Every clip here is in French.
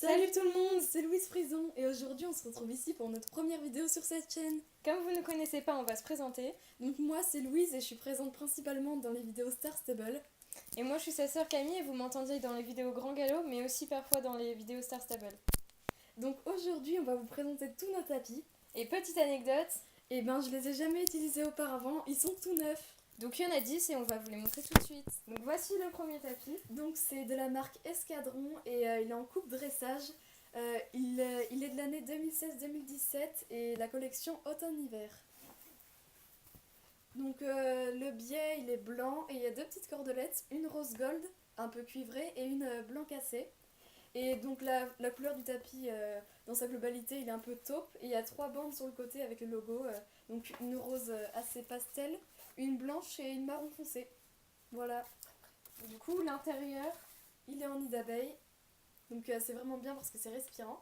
Salut tout le monde, c'est Louise Frison et aujourd'hui on se retrouve ici pour notre première vidéo sur cette chaîne. Comme vous ne connaissez pas, on va se présenter. Donc moi c'est Louise et je suis présente principalement dans les vidéos Star Stable. Et moi je suis sa sœur Camille et vous m'entendiez dans les vidéos Grand Galop mais aussi parfois dans les vidéos Star Stable. Donc aujourd'hui on va vous présenter tous nos tapis. Et petite anecdote, Et je les ai jamais utilisés auparavant, ils sont tout neufs. donc il y en a 10 et on va vous les montrer tout de suite. Donc voici le premier tapis. Donc c'est de la marque Escadron et il est en coupe dressage. Il est de l'année 2016-2017 et la collection automne-hiver. Donc le biais il est blanc et il y a deux petites cordelettes, une rose gold un peu cuivrée et une blanc cassé. Et donc la couleur du tapis dans sa globalité il est un peu taupe et il y a trois bandes sur le côté avec le logo. Donc une rose assez pastel, une blanche et une marron foncé. Voilà, Du coup l'intérieur, il est en nid d'abeille. Donc c'est vraiment bien parce que c'est respirant.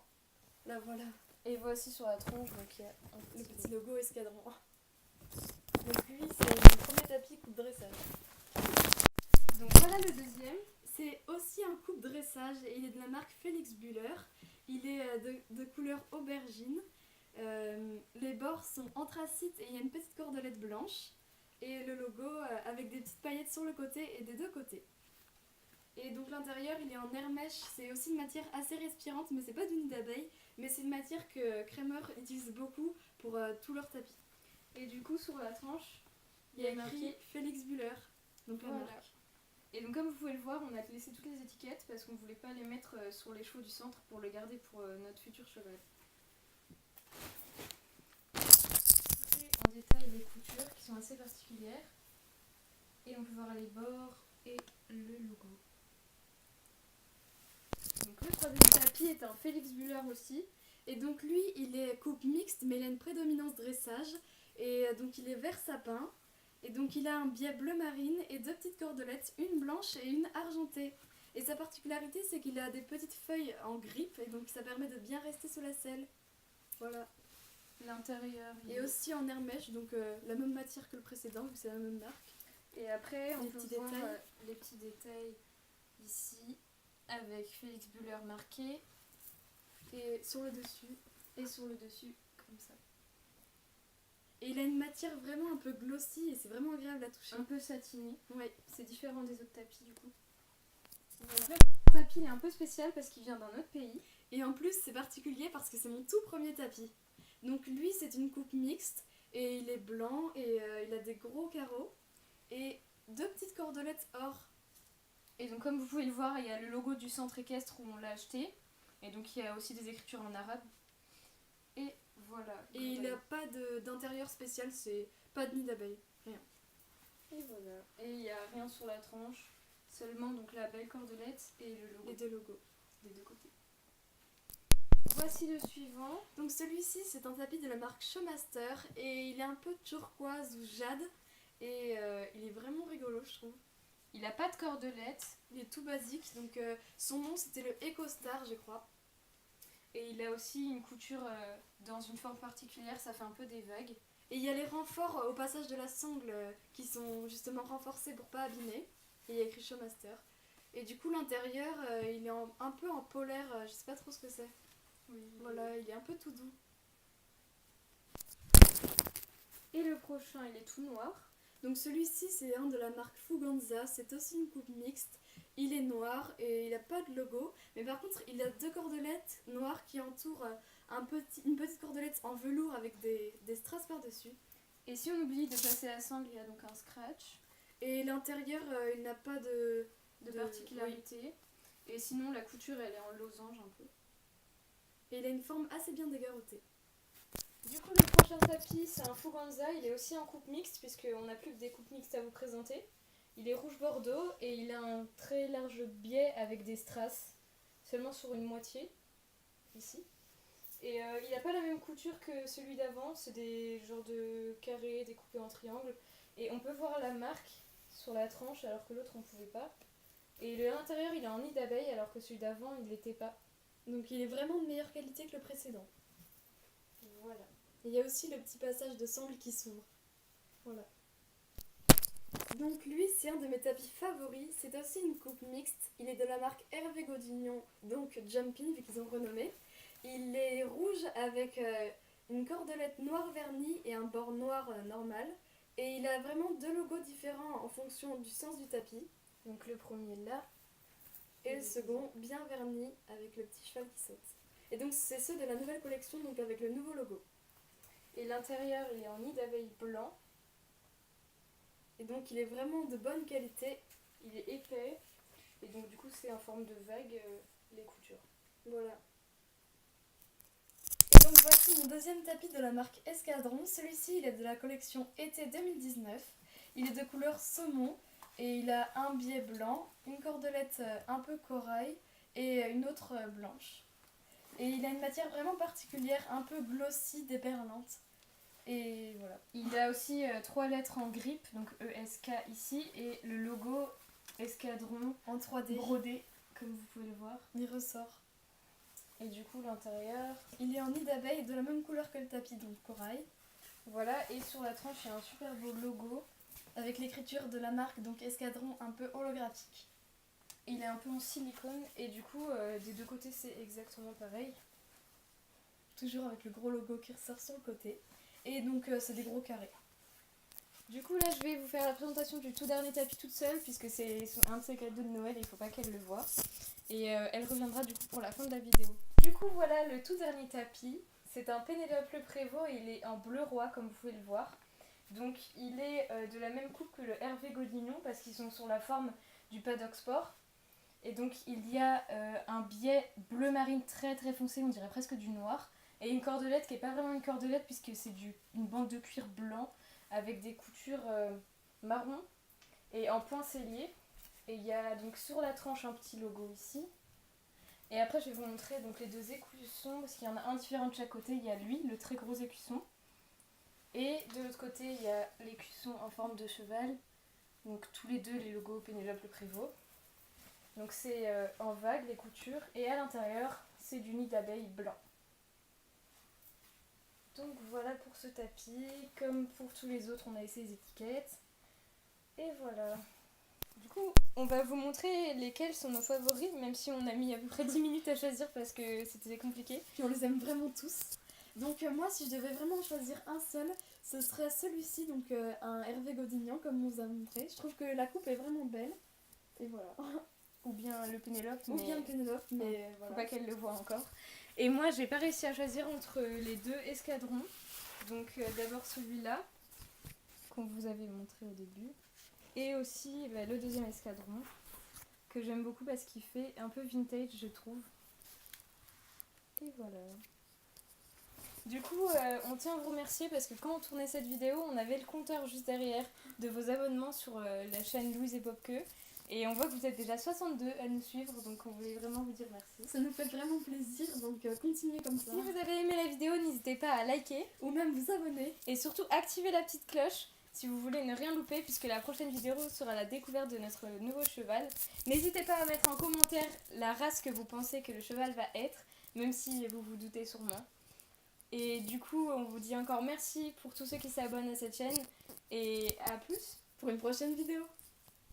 Là voilà, et voici sur la tronche, donc il y a le petit logo Escadron. Donc lui c'est le premier tapis coupe dressage. Donc voilà le deuxième. C'est aussi un coupe dressage et il est de la marque Félix Buller. Il est de couleur aubergine. Les bords sont anthracite et il y a une petite cordelette blanche. Et le logo avec des petites paillettes sur le côté et des deux côtés. Et donc l'intérieur il est en air mèche. C'est aussi une matière assez respirante mais c'est pas du nid d'abeille. Mais c'est une matière que Kramer utilise beaucoup pour tous leurs tapis. Et du coup sur la tranche, Il y a écrit Félix Buller. Donc la voilà. marque. Et donc comme vous pouvez le voir, on a laissé toutes les étiquettes parce qu'on voulait pas les mettre sur les chevaux du centre pour le garder pour notre futur cheval. Après, en détail les coutures qui sont assez particulières. Et on peut voir les bords et le logo. Donc le troisième tapis est un Félix Buller aussi. Et donc lui, il est coupe mixte, mais il a une prédominance dressage. Et donc il est vert sapin. Et donc il a un biais bleu marine et deux petites cordelettes, une blanche et une argentée. Et sa particularité, c'est qu'il a des petites feuilles en grippe, et donc ça permet de bien rester sous la selle. Voilà. L'intérieur. Et aussi en air mèche, donc la même matière que le précédent, vu que c'est la même marque. Et après, on Les peut petits voir détails. les petits détails ici avec Félix Buller marqué Et sur le dessus. et sur le dessus comme ça. Et il a une matière vraiment un peu glossy et c'est vraiment agréable à toucher. Un peu satiné. Ouais. C'est différent des autres tapis du coup. Donc le tapis il est un peu spécial parce qu'il vient d'un autre pays. Et en plus, c'est particulier parce que c'est mon tout premier tapis. Donc lui, c'est une coupe mixte et il est blanc et il a des gros carreaux et deux petites cordelettes or. Et donc comme vous pouvez le voir, il y a le logo du centre équestre où on l'a acheté. Et donc il y a aussi des écritures en arabe. Et voilà. Et il n'a pas d'intérieur spécial, c'est pas de nid d'abeille, rien. Et voilà. Et il n'y a rien sur la tranche, seulement donc la belle cordelette et le logo Les deux logos. des deux côtés. Voici le suivant. Donc celui-ci, c'est un tapis de la marque Showmaster et il est un peu turquoise ou jade et il est vraiment rigolo, je trouve. Il n'a pas de cordelette Il est tout basique, donc son nom c'était le EcoStar, je crois. et il a aussi une couture dans une forme particulière, ça fait un peu des vagues. Et il y a les renforts au passage de la sangle qui sont justement renforcés pour pas abîmer. Et il y a écrit Showmaster. Et du coup l'intérieur il est un peu en polaire, je sais pas trop ce que c'est. Oui. Voilà, il est un peu tout doux. Et le prochain, il est tout noir. Donc celui-ci c'est un de la marque Fuganza, c'est aussi une coupe mixte. Il est noir et il n'a pas de logo, mais par contre il a deux cordelettes noires qui entourent une petite cordelette en velours avec des strass par-dessus. Et si on oublie de passer la sangle, il y a donc un scratch Et l'intérieur il il n'a pas de particularité. Et sinon, la couture, elle est en losange un peu. Et il a une forme assez bien dégarrotée. Du coup, le prochain tapis, c'est un Fuganza. Il est aussi en coupe mixte, puisqu'on n'a plus que des coupes mixtes à vous présenter. Il est rouge bordeaux et il a un très large biais avec des strass, seulement sur une moitié, ici. Et il n'a pas la même couture que celui d'avant, c'est des genres de carrés découpés en triangle. Et on peut voir la marque sur la tranche, alors que l'autre on ne pouvait pas. Et l'intérieur, il est en nid d'abeille, alors que celui d'avant, il l'était pas. Donc il est vraiment de meilleure qualité que le précédent. Voilà. Et il y a aussi le petit passage de sangle qui s'ouvre. Voilà. Donc lui, c'est un de mes tapis favoris. C'est aussi une coupe mixte. Il est de la marque Hervé Godignon, donc Jumping, vu qu'ils ont renommé. Il est rouge avec une cordelette noire vernie et un bord noir normal. Et il a vraiment deux logos différents en fonction du sens du tapis. Donc le premier là. Et le second bien verni avec le petit cheval qui saute. Et donc c'est ceux de la nouvelle collection, donc avec le nouveau logo. Et l'intérieur, il est en nid d'abeille blanc. Et donc il est vraiment de bonne qualité. Il est épais. Et donc du coup, c'est en forme de vague les coutures. Voilà. Et donc voici mon deuxième tapis de la marque Escadron. Celui-ci, il est de la collection été 2019. Il est de couleur saumon et il a un biais blanc, une cordelette un peu corail et une autre blanche. Et il a une matière vraiment particulière, un peu glossy, déperlante. Et voilà. Il a aussi 3 lettres en grippe, donc ESK ici, et le logo Escadron En 3D, brodé, comme vous pouvez le voir. il ressort. Et du coup, l'intérieur, Il est en nid d'abeille de la même couleur que le tapis, donc corail, voilà. Et sur la tranche, il y a un super beau logo. avec l'écriture de la marque, donc Escadron, un peu holographique. Il est un peu en silicone, et du coup, des deux côtés, c'est exactement pareil. Toujours avec le gros logo qui ressort sur le côté. Et donc c'est des gros carrés. Du coup, là, je vais vous faire la présentation du tout dernier tapis toute seule, puisque c'est un de ses cadeaux de Noël et il faut pas qu'elle le voie. Et elle reviendra du coup pour la fin de la vidéo. Du coup, voilà le tout dernier tapis. C'est un Pénélope Le Prévost et il est en bleu roi, comme vous pouvez le voir. Donc, il est de la même coupe que le Hervé Godignon, parce qu'ils sont sur la forme du Paddock Sport. Et donc, il y a un biais bleu marine très très foncé, on dirait presque du noir. Et une cordelette qui n'est pas vraiment une cordelette, puisque c'est une bande de cuir blanc avec des coutures marron et en point sellier. Et il y a donc sur la tranche un petit logo ici. Et après, je vais vous montrer donc les deux écussons, parce qu'il y en a un différent de chaque côté. Il y a lui, le très gros écusson. Et de l'autre côté, il y a l'écusson en forme de cheval. Donc tous les deux, les logos Pénélope Le Prévost. Donc c'est en vague les coutures. Et à l'intérieur, c'est du nid d'abeille blanc. Donc voilà pour ce tapis. Comme pour tous les autres, on a laissé les étiquettes. Et voilà. Du coup, on va vous montrer lesquels sont nos favoris, même si on a mis à peu près 10 minutes à choisir parce que c'était compliqué. Puis on les aime vraiment tous. Donc moi, si je devais vraiment choisir un seul, ce serait celui-ci, donc un Hervé Godignon, comme on vous a montré. Je trouve que la coupe est vraiment belle. Et voilà. Ou bien le Pénélope, Ou bien le Pénélope, mais faut voilà. pas qu'elle le voit encore. Et moi, j'ai pas réussi à choisir entre les deux escadrons. Donc d'abord celui-là, qu'on vous avait montré au début. Et aussi le deuxième escadron, que j'aime beaucoup parce qu'il fait un peu vintage, je trouve. Et voilà. Du coup, on tient à vous remercier parce que quand on tournait cette vidéo, on avait le compteur juste derrière de vos abonnements sur la chaîne Louise et Popke. Et on voit que vous êtes déjà 62 à nous suivre, donc on voulait vraiment vous dire merci. Ça nous fait vraiment plaisir, donc continuez comme ça. Si vous avez aimé la vidéo, n'hésitez pas à liker Ou même vous abonner. et surtout activer la petite cloche si vous voulez ne rien louper, puisque la prochaine vidéo sera la découverte de notre nouveau cheval. N'hésitez pas à mettre en commentaire la race que vous pensez que le cheval va être, même si vous vous doutez sûrement. Et du coup, on vous dit encore merci pour tous ceux qui s'abonnent à cette chaîne et à plus Pour une prochaine vidéo.